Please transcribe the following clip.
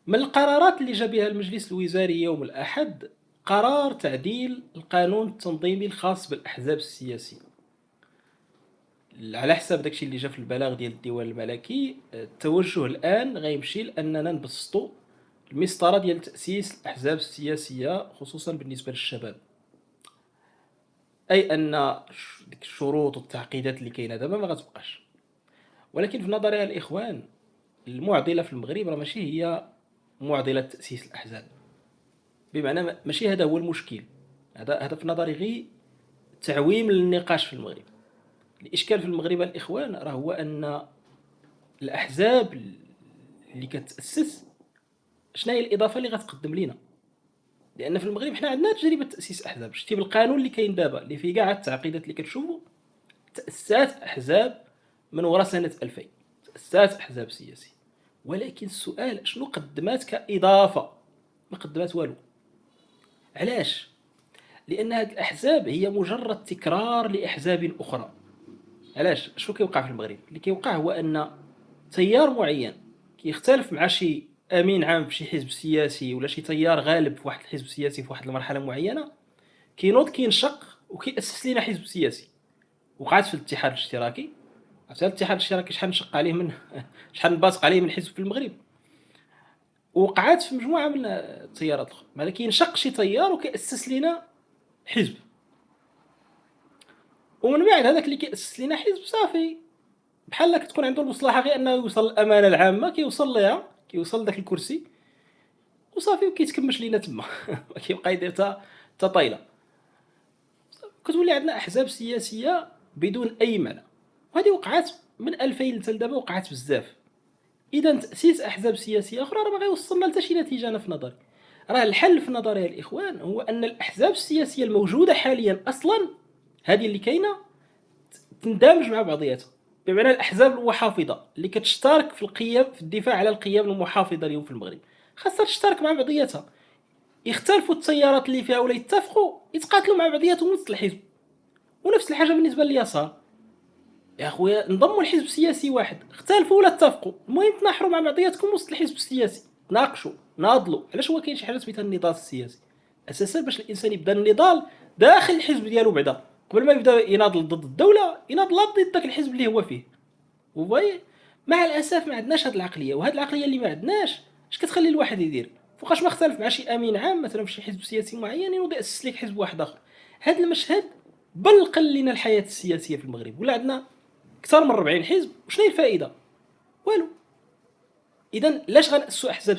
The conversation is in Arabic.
من القرارات اللي جا بها المجلس الوزاري يوم الأحد قرار تعديل القانون التنظيمي الخاص بالأحزاب السياسية. على حساب داكشي اللي جا في البلاغ ديال الديوان الملكي، التوجه الآن غيمشي لأننا نبسطوا المسطرة ديال تأسيس الأحزاب السياسية خصوصا بالنسبة للشباب. أي أن ديك الشروط والتعقيدات اللي كاينة دابا ما غتبقاش. ولكن في نظري يا الإخوان، المعضلة في المغرب راه ماشي هي معضلة تأسيس الأحزاب، بمعنى ماشي هذا هو المشكل. هذا في نظري غير تعويم للنقاش في المغرب. الإشكال في المغرب الإخوان راه هو أن الأحزاب اللي كتأسس شنو هي الإضافة اللي غتقدم لينا؟ لأن في المغرب حنا عندنا تجربة تأسيس أحزاب، شتي بالقانون اللي كاين دابا اللي فيه كاع التعقيدات اللي كتشوفوا، تأسسات أحزاب من وراء سنة 2000، تأسسات أحزاب سياسية. ولكن السؤال شنو قدمات كإضافة؟ ما قدمات والو. علاش؟ لأن هذه الأحزاب هي مجرد تكرار لأحزاب أخرى. علاش؟ شنو كيوقع في المغرب؟ اللي كيوقع هو أن تيار معين كيختلف مع شي امين عام في شي حزب سياسي ولا شي تيار غالب في واحد الحزب سياسي في واحد المرحله معينه، كينوض كينشق وكيأسس لنا حزب سياسي. وقعت في الاتحاد الاشتراكي. عرفتي الاتحاد الاشتراكي شحال نشق عليه من شحال نباطق عليه من حزب في المغرب. وقعت في مجموعه من التيارات الاخرى، معناتها كينشق شي تيار وكيأسس لنا حزب، ومن بعد هذاك اللي كيأسس لنا حزب صافي بحال كتكون عنده المصلحه غير انه يوصل الامانه العامه، كيوصل ليها، كيوصل داك الكرسي وصافي وكيتكمش لينا تما. ما كيبقى يدير تا طايله. كتولي عندنا احزاب سياسيه بدون اي معنى، وهذه وقعات من 2000 حتى لدابا، وقعات بزاف. اذا تاسيس احزاب سياسيه اخرى راه ما غيوصلنا حتى شي نتيجه. انا في نظري راه الحل في نظري يا الاخوان هو ان الاحزاب السياسيه الموجوده حاليا اصلا، هذه اللي كاينه، تندمج مع بعضياتها. بمعنى الأحزاب المحافظة اللي كتشترك في القيم، في الدفاع على القيم المحافظة اليوم في المغرب، خاصها تشترك مع بعضياتها. يختلفوا التيارات اللي فيها ولا يتفقوا يتقاتلوا مع بعضياتهم وسط الحزب. ونفس الحاجة بالنسبة لليسار، يا خويا انضموا لحزب سياسي واحد، اختلفوا ولا اتفقوا، المهم تناحروا مع بعضياتكم وسط الحزب السياسي، ناقشوا، ناضلوا. علاش هو كاين شي حاجه سميتها النضال السياسي؟ اساسا باش الانسان يبدا النضال داخل الحزب ديالو، بعدا قبل ما يبدا يناضل ضد الدوله، يناضل ضد داك الحزب اللي هو فيه. وفاي مع الاسف ما عندناش هذه العقليه، وهذه العقليه اللي ما عندناش اش كتخلي الواحد يدير فوقاش ما اختلف مع شي امين عام مثلا في شي حزب سياسي معين، ينوض ياسس لك حزب واحد اخر. هذا المشهد بلقل لنا الحياه السياسيه في المغرب، ولا عندنا اكثر من 40 حزب. وشنو هي الفائده؟ والو. اذا لاش غنأسسوا احزاب